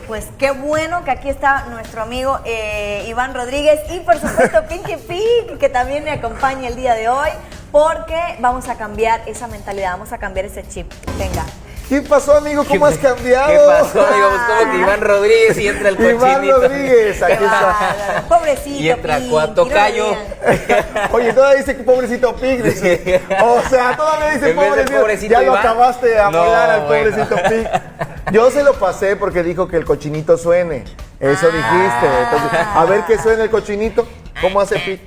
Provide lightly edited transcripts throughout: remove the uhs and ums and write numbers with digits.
pues qué bueno que aquí está nuestro amigo Iván Rodríguez y por supuesto Pinky Pig, que también me acompaña el día de hoy, porque vamos a cambiar esa mentalidad, vamos a cambiar ese chip. Venga. ¿Qué pasó, amigo? ¿Cómo has cambiado? ¿Qué pasó, amigo? Pues como que Iván Rodríguez y entra el cochinito. Iván Rodríguez, aquí está. Pobrecito. Y entra Pinky, Cuatocayo. Oye, todavía dice que pobrecito Pig, dice. O sea, todavía dice En vez de pobrecito. pobrecito Ya lo Iván. acabaste de amolar al bueno. pobrecito Pig. Yo se lo pasé porque dijo que el cochinito suene. Eso dijiste. Entonces, a ver que suene el cochinito. ¿Cómo hace Pig?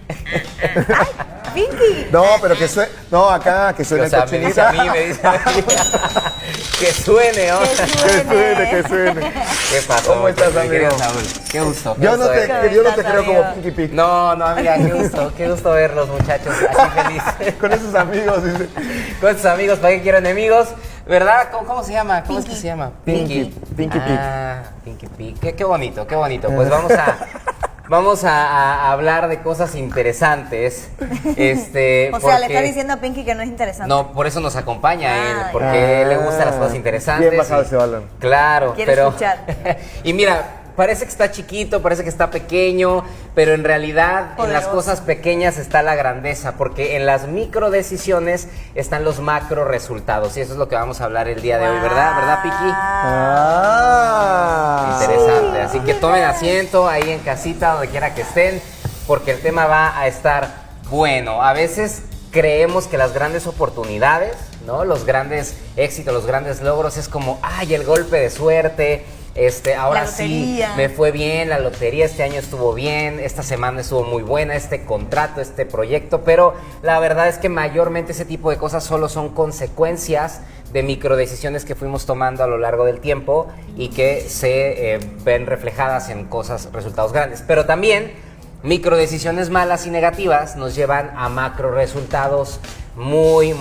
Pinky. No, pero que suene. No, acá, que suene O sea, el me cochinito. dice a mí, me dice a mí. Que suene, ¿no? Que suene. ¿Qué pasó? ¿Cómo estás, mi amigo? querido Saúl? Qué gusto. Yo no verte. te creo como Pinky Pig. No, amiga, qué gusto verlos, muchachos, así felices. Con esos amigos, dice. Con sus amigos, ¿para qué quiero enemigos? ¿Verdad? ¿Cómo se llama? ¿Cómo es que se llama? Pinky Pig. Ah, Pinky Pig. Qué bonito, qué bonito. Pues vamos a hablar de cosas interesantes. O sea, le está diciendo a Pinky que no es interesante. No, por eso nos acompaña él, porque le gustan las cosas interesantes. Bien bajado ese balón. Claro, Quiere pero escuchar. y mira, parece que está chiquito, parece que está pequeño, pero en realidad en las Poderoso. cosas pequeñas está la grandeza, porque en las micro decisiones están los macro resultados, y eso es lo que vamos a hablar el día de hoy, ¿verdad? ¿Verdad, Piki? Interesante, así que tomen asiento ahí en casita, donde quiera que estén, porque el tema va a estar bueno. A veces creemos que las grandes oportunidades, ¿no? Los grandes éxitos, los grandes logros es como, ay, el golpe de suerte. Ahora sí, me fue bien, la lotería este año estuvo bien, esta semana estuvo muy buena, este contrato, este proyecto, pero la verdad es que mayormente ese tipo de cosas solo son consecuencias de microdecisiones que fuimos tomando a lo largo del tiempo y que se ven reflejadas en resultados grandes. Pero también microdecisiones malas y negativas nos llevan a macro resultados muy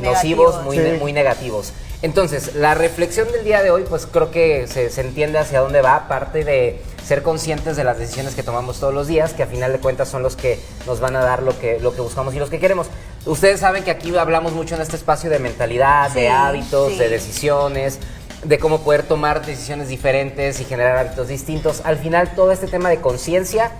nocivos, muy negativos. Entonces, la reflexión del día de hoy, pues creo que se entiende hacia dónde va, aparte de ser conscientes de las decisiones que tomamos todos los días, que a final de cuentas son los que nos van a dar lo que buscamos y los que queremos. Ustedes saben que aquí hablamos mucho en este espacio de mentalidad, de hábitos, de decisiones, de cómo poder tomar decisiones diferentes y generar hábitos distintos. Al final, todo este tema de conciencia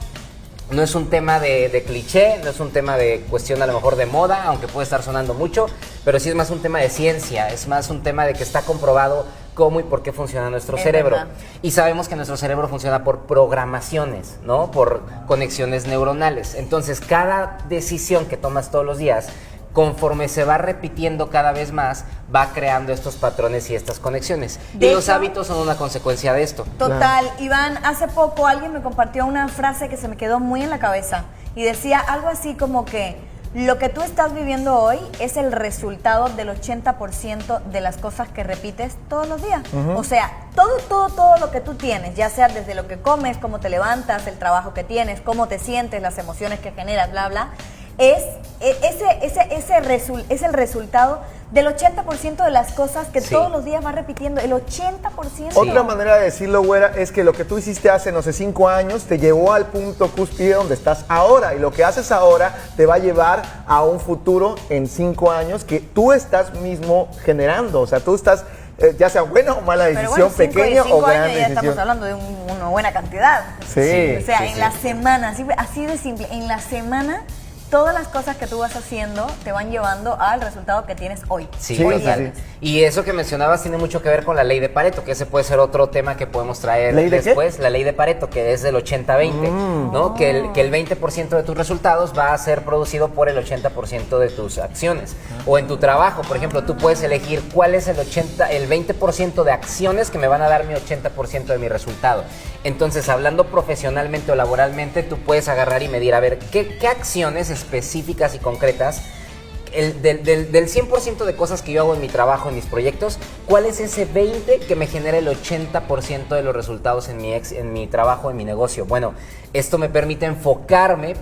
no es un tema de cliché, no es un tema de cuestión a lo mejor de moda, aunque puede estar sonando mucho, pero sí es más un tema de ciencia, es más un tema de que está comprobado cómo y por qué funciona nuestro cerebro. Verdad. Y sabemos que nuestro cerebro funciona por programaciones, ¿no? Por conexiones neuronales. Entonces, cada decisión que tomas todos los días, conforme se va repitiendo cada vez más, va creando estos patrones y estas conexiones. Y los hábitos son una consecuencia de esto. Total, Iván, hace poco alguien me compartió una frase que se me quedó muy en la cabeza y decía algo así como que lo que tú estás viviendo hoy es el resultado del 80% de las cosas que repites todos los días. O sea, todo lo que tú tienes, ya sea desde lo que comes, cómo te levantas, el trabajo que tienes, cómo te sientes, las emociones que generas, bla, bla, es el resultado del 80% de las cosas que todos los días vas repitiendo, el 80%. Otra manera de decirlo, güera, es que lo que tú hiciste hace, no sé, 5 años, te llevó al punto cúspide donde estás ahora. Y lo que haces ahora te va a llevar a un futuro en 5 años que tú estás mismo generando. O sea, tú estás, ya sea buena o mala decisión, pequeña o gran ya decisión. estamos hablando de una buena cantidad. Sí. O sea, en la semana, así de simple, en la semana todas las cosas que tú vas haciendo te van llevando al resultado que tienes hoy. Sí, Sí, total. sí. Y eso que mencionabas tiene mucho que ver con la ley de Pareto, que ese puede ser otro tema que podemos traer ¿Ley de después. La ley de Pareto, que es del 80-20, ¿no? Que el 20% de tus resultados va a ser producido por el 80% de tus acciones. O en tu trabajo, por ejemplo, tú puedes elegir cuál es el 20% de acciones que me van a dar mi 80% de mi resultado. Entonces, hablando profesionalmente o laboralmente, tú puedes agarrar y medir, a ver, ¿qué acciones específicas y concretas del 100% de cosas que yo hago en mi trabajo, en mis proyectos, ¿cuál es ese 20 que me genera el 80% de los resultados en mi trabajo, en mi negocio? Bueno, esto me permite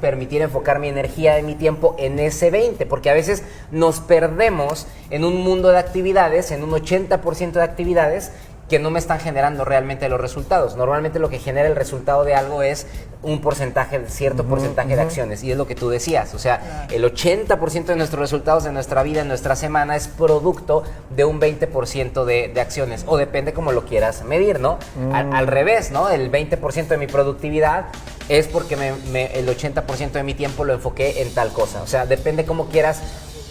permitir enfocar mi energía y mi tiempo en ese 20, porque a veces nos perdemos en un mundo de actividades, en un 80% de actividades, que no me están generando realmente los resultados. Normalmente lo que genera el resultado de algo es un porcentaje, cierto porcentaje de acciones, y es lo que tú decías, o sea, el 80% de nuestros resultados de nuestra vida, en nuestra semana, es producto de un 20% de acciones, o depende como lo quieras medir, ¿no? Al revés, ¿no? El 20% de mi productividad es porque el 80% de mi tiempo lo enfoqué en tal cosa, o sea, depende cómo quieras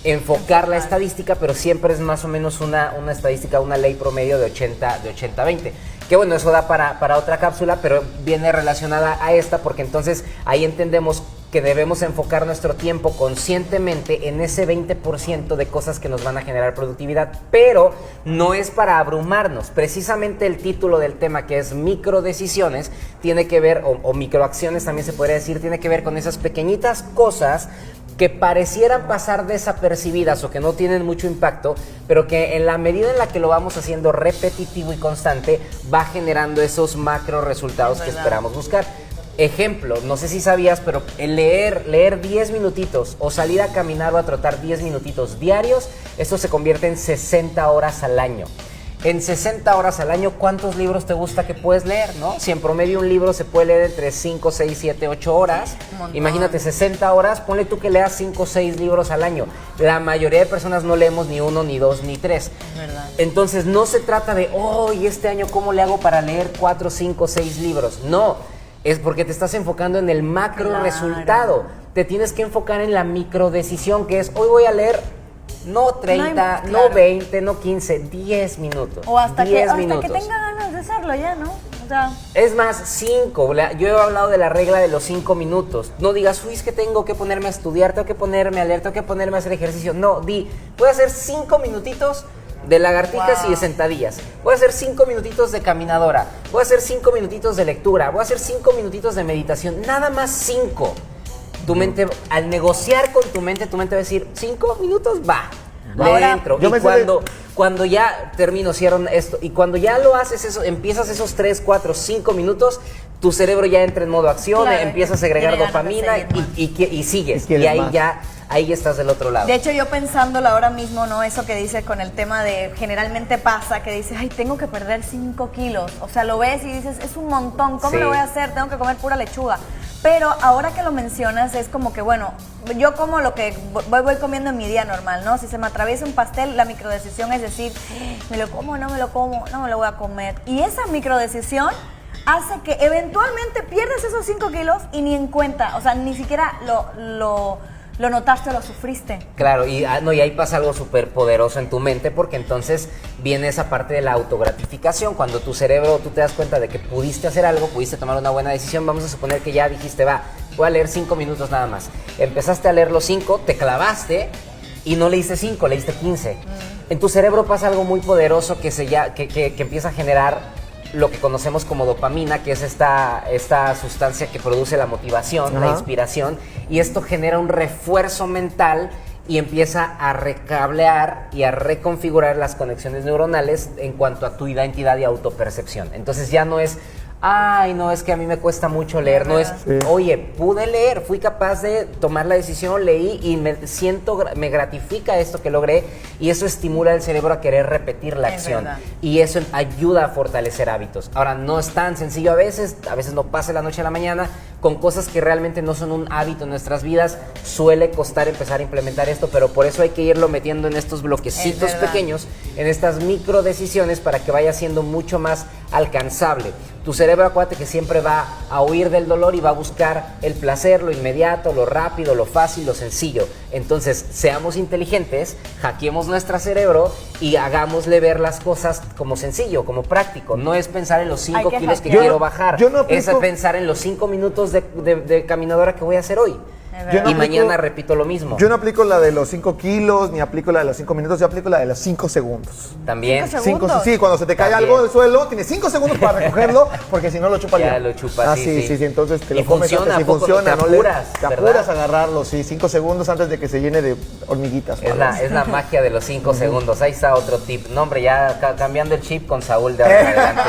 enfocar la estadística, pero siempre es más o menos una estadística, una ley promedio de 80-20. Que bueno, eso da para otra cápsula, pero viene relacionada a esta, porque entonces ahí entendemos que debemos enfocar nuestro tiempo conscientemente en ese 20% de cosas que nos van a generar productividad, pero no es para abrumarnos. Precisamente el título del tema, que es microdecisiones, tiene que ver, o microacciones también se podría decir, tiene que ver con esas pequeñitas cosas que parecieran pasar desapercibidas o que no tienen mucho impacto, pero que en la medida en la que lo vamos haciendo repetitivo y constante, va generando esos macro resultados que esperamos buscar. Ejemplo, no sé si sabías, pero el leer 10 minutitos o salir a caminar o a trotar 10 minutitos diarios, esto se convierte en 60 horas al año. En 60 horas al año, ¿cuántos libros te gusta que puedes leer, no? Si en promedio un libro se puede leer entre 5, 6, 7, 8 horas, imagínate 60 horas, ponle tú que leas 5 o 6 libros al año. La mayoría de personas no leemos ni 1, ni 2, ni 3. ¿Verdad? Entonces no se trata de, ¿y este año cómo le hago para leer 4, 5, 6 libros? No, es porque te estás enfocando en el macro resultado. Te tienes que enfocar en la microdecisión, que es, hoy voy a leer no 30, no 20, no 15, 10 minutos. O hasta que minutos. tenga ganas de hacerlo ya, ¿no? O sea, es más, 5. Yo he hablado de la regla de los 5 minutos. No digas, es que tengo que ponerme a estudiar, tengo que ponerme a leer, tengo que ponerme a hacer ejercicio. No, voy a hacer 5 minutitos de lagartijas y de sentadillas. Voy a hacer 5 minutitos de caminadora. Voy a hacer 5 minutitos de lectura. Voy a hacer 5 minutitos de meditación. Nada más 5. Tu mente, al negociar con tu mente va a decir, 5 minutos, va. Le entro. Y cuando ya termino, cierro esto, y cuando ya lo haces, empiezas esos 3, 4, 5 minutos, tu cerebro ya entra en modo acción, empieza a segregar dopamina y sigues. Y ahí ya estás del otro lado. De hecho, yo pensándolo ahora mismo, ¿no? Eso que dice con el tema de, generalmente pasa, que dices, tengo que perder 5 kilos. O sea, lo ves y dices, es un montón, ¿cómo lo voy a hacer? Tengo que comer pura lechuga. Pero ahora que lo mencionas, es como que, bueno, yo como lo que voy comiendo en mi día normal, ¿no? Si se me atraviesa un pastel, la microdecisión es decir, ¿me lo como o no me lo como? No me lo voy a comer. Y esa microdecisión hace que eventualmente pierdas esos 5 kilos y ni en cuenta, o sea, ni siquiera lo notaste o lo sufriste. Claro, y ahí pasa algo súper poderoso en tu mente, porque entonces viene esa parte de la autogratificación. Cuando tu cerebro, tú te das cuenta de que pudiste hacer algo, pudiste tomar una buena decisión. Vamos a suponer que ya dijiste, voy a leer 5 minutos nada más. Empezaste a leer los 5, te clavaste y no leíste 5, leíste 15. En tu cerebro pasa algo muy poderoso que empieza a generar lo que conocemos como dopamina, que es esta sustancia que produce la motivación, la inspiración, y esto genera un refuerzo mental y empieza a recablear y a reconfigurar las conexiones neuronales en cuanto a tu identidad y autopercepción. Entonces ya no es, no, es que a mí me cuesta mucho leer, no es, oye, pude leer, fui capaz de tomar la decisión, leí y me gratifica esto que logré, y eso estimula el cerebro a querer repetir la acción. Y eso ayuda a fortalecer hábitos. Ahora, no es tan sencillo a veces no pasa de la noche a la mañana, con cosas que realmente no son un hábito en nuestras vidas, suele costar empezar a implementar esto, pero por eso hay que irlo metiendo en estos bloquecitos pequeños, en estas micro decisiones, para que vaya siendo mucho más alcanzable. Tu cerebro, acuérdate que siempre va a huir del dolor y va a buscar el placer, lo inmediato, lo rápido, lo fácil, lo sencillo. Entonces, seamos inteligentes, hackeemos nuestro cerebro y hagámosle ver las cosas como sencillo, como práctico. No es pensar en los 5 kilos que quiero bajar, es pensar en los 5 minutos de caminadora que voy a hacer hoy. Y mañana repito lo mismo. Yo no aplico la de los 5 kilos, ni aplico la de los 5 minutos, yo aplico la de los 5 segundos. También. 5 segundos. Sí, cuando se te cae algo del suelo, tienes 5 segundos para recogerlo, porque si no lo chupa el ya lo chupa, sí, entonces te y lo comes funciona, antes, y funciona, te apuras a agarrarlo, 5 segundos antes de que se llene de hormiguitas. Es la magia de los 5 segundos. Ahí está otro tip. No, hombre, ya cambiando el chip con Saúl de ahora en adelante.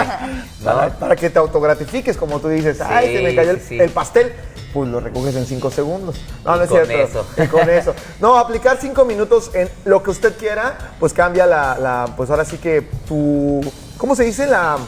¿No? Para que te autogratifiques, como tú dices, se me cayó el pastel. Pues lo recoges en 5 segundos. No es cierto. Y con eso. No, aplicar 5 minutos en lo que usted quiera, pues cambia pues ahora sí que tu ¿cómo se dice? La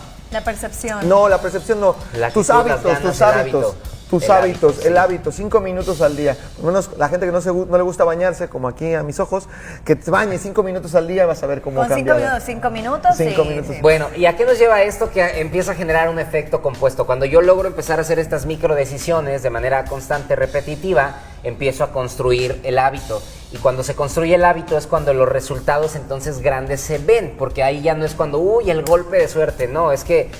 percepción. No, la percepción no. La Tus actitud, las hábitos, ganas, tus el hábitos. hábito. Tus El hábitos, hábito, el sí. hábito, 5 minutos al día. Por lo menos la gente que no le gusta bañarse, como aquí a mis ojos, que te bañes 5 minutos al día, vas a ver cómo Con cambia. 5 minutos, sí. 5 minutos. Sí. Bueno, ¿y a qué nos lleva esto? Que empieza a generar un efecto compuesto. Cuando yo logro empezar a hacer estas micro decisiones de manera constante, repetitiva, empiezo a construir el hábito. Y cuando se construye el hábito es cuando los resultados entonces grandes se ven, porque ahí ya no es cuando, uy, el golpe de suerte, no, es que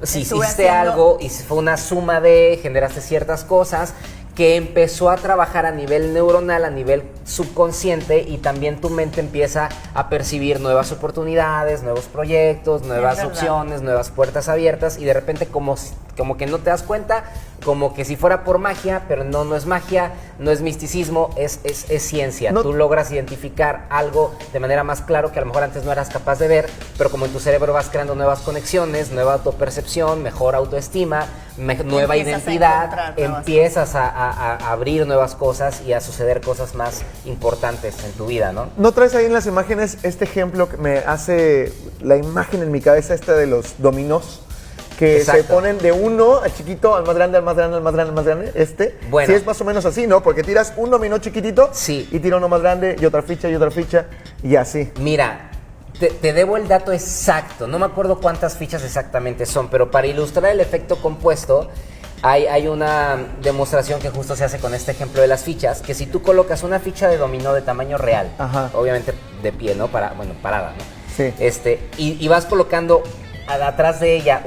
si Estuve hiciste haciendo- algo y fue una suma de, generaste ciertas cosas que empezó a trabajar a nivel neuronal, a nivel subconsciente, y también tu mente empieza a percibir nuevas oportunidades, nuevos proyectos, nuevas verdad. opciones, nuevas puertas abiertas, y de repente como que no te das cuenta, como que si fuera por magia, pero no es magia, no es misticismo, es ciencia. No. Tú logras identificar algo de manera más claro que a lo mejor antes no eras capaz de ver, pero como en tu cerebro vas creando nuevas conexiones, nueva autopercepción, mejor autoestima, nueva Empiezas a identidad, encontrar nuevas empiezas a abrir nuevas cosas y a suceder cosas más importantes en tu vida, ¿no? ¿No traes ahí en las imágenes este ejemplo que me hace la imagen en mi cabeza, esta de los dominós? Que Exacto. se ponen de uno a chiquito al más grande, al más grande, al más grande, al más grande. Bueno. Sí, es más o menos así, ¿no? Porque tiras un dominó chiquitito Sí. y tira uno más grande y otra ficha y así. Mira, te debo el dato exacto, no me acuerdo cuántas fichas exactamente son, pero para ilustrar el efecto compuesto, hay una demostración que justo se hace con este ejemplo de las fichas, que si tú colocas una ficha de dominó de tamaño real, Ajá. obviamente de pie, ¿no? Parada, ¿no? Sí. Y vas colocando atrás de ella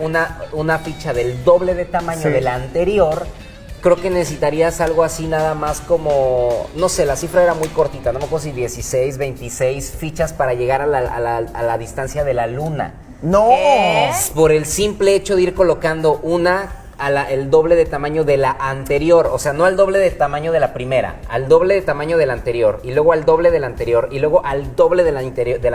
una ficha del doble de tamaño Sí. de la anterior, creo que necesitarías algo así nada más como, no sé, la cifra era muy cortita, no me acuerdo si 16, 26 fichas para llegar a la distancia de la luna. ¡No! ¿Qué? Por el simple hecho de ir colocando el doble de tamaño de la anterior, o sea, no al doble de tamaño de la primera, al doble de tamaño de la anterior, y luego al doble de la anterior, y luego al doble de la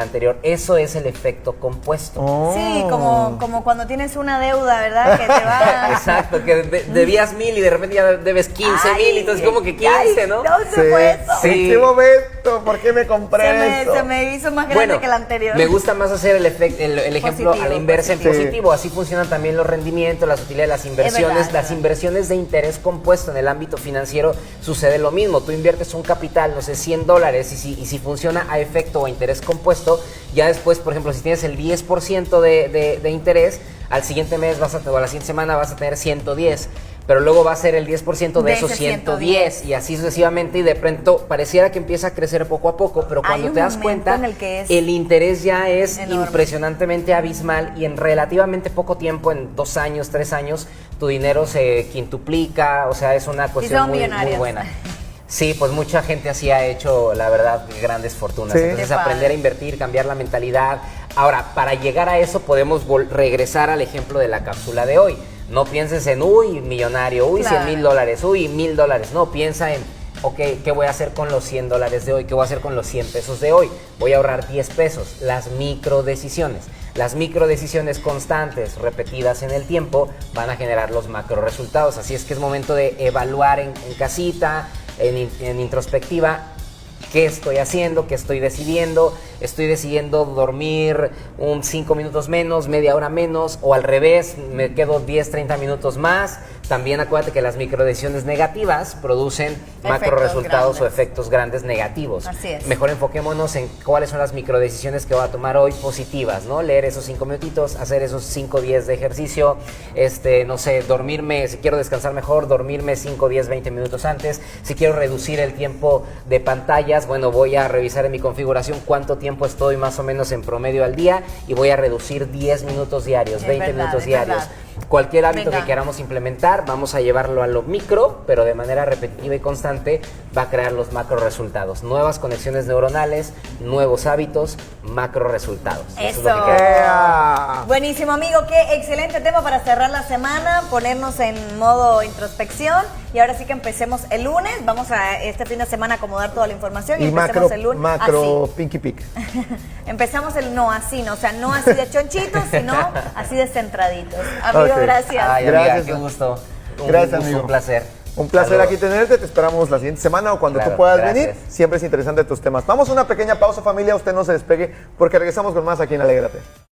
anterior. Eso es el efecto compuesto. Oh. Sí, como cuando tienes una deuda, ¿verdad? Que te va... Exacto, que debías 1,000 y de repente ya debes 15,000, y entonces como que 15, ¿no? ¿Dónde fue eso? Sí. ¿En qué momento? ¿Por qué me compré esto? Se me hizo más grande que la anterior. Me gusta más hacer el ejemplo Positivo, a la inversa positivo. en positivo. Así funcionan también los rendimientos, las utilidades, las inversiones. verdad, Las verdad. inversiones de interés compuesto en el ámbito financiero sucede lo mismo. Tú inviertes un capital, no sé, $100, y si funciona a efecto o a interés compuesto, ya después, por ejemplo, si tienes el 10% de interés, al siguiente mes o a la siguiente semana vas a tener 110. Pero luego va a ser el 10% de De esos ese 110 y así sucesivamente, y de pronto pareciera que empieza a crecer poco a poco, pero Hay cuando un te das momento cuenta, en el que es el interés ya es enorme. impresionantemente abismal, y en relativamente poco tiempo, en 2 años, 3 años, tu dinero se quintuplica, o sea, es una cuestión son muy millonarios. buena. Sí, pues mucha gente así ha hecho, la verdad, grandes fortunas. Sí. Entonces, Qué padre. aprender a invertir, cambiar la mentalidad. Ahora, para llegar a eso podemos regresar al ejemplo de la cápsula de hoy. No pienses en, uy, millonario, uy, Claro. $100,000, uy, $1,000. No, piensa en, ok, ¿qué voy a hacer con los $100 de hoy? ¿Qué voy a hacer con los 100 pesos de hoy? Voy a ahorrar 10 pesos. Las microdecisiones. Las microdecisiones constantes, repetidas en el tiempo, van a generar los macro resultados. Así es que es momento de evaluar en casita, en introspectiva, qué estoy haciendo, qué estoy decidiendo. Estoy decidiendo dormir 5 minutos menos, media hora menos, o al revés, me quedo 10, 30 minutos más. También acuérdate que las microdecisiones negativas producen macro resultados o grandes. efectos grandes negativos. Así es. Mejor enfoquémonos en cuáles son las microdecisiones que voy a tomar hoy positivas, ¿no? Leer esos 5 minutitos, hacer esos 5, 10 de ejercicio, no sé, dormirme, si quiero descansar mejor, dormirme 5, 10, 20 minutos antes. Si quiero reducir el tiempo de pantallas, bueno, voy a revisar en mi configuración cuánto tiempo estoy más o menos en promedio al día, y voy a reducir 10 minutos diarios, Es 20 verdad, minutos es diarios. verdad. Cualquier hábito Venga. que queramos implementar, vamos a llevarlo a lo micro, pero de manera repetitiva y constante va a crear los macro resultados. Nuevas conexiones neuronales, nuevos hábitos, macro resultados. Eso. es lo que queremos. ¡Ea! Buenísimo, amigo. Qué excelente tema para cerrar la semana, ponernos en modo introspección. Y ahora sí que empecemos el lunes. Vamos a este fin de semana acomodar toda la información y, Y empecemos macro, el lunes. macro Pinky Pick. Empezamos no así, no, o sea, no así de chonchitos, sino así de centraditos. Amigo, Ok. gracias. Ay, amiga, Gracias. qué gusto. Gracias, gusto, amigo. Un placer. Un placer Saludos. aquí tenerte, te esperamos la siguiente semana o cuando Claro, tú puedas gracias. venir. Siempre es interesante tus temas. Vamos a una pequeña pausa, familia, usted no se despegue porque regresamos con más aquí en Alégrate.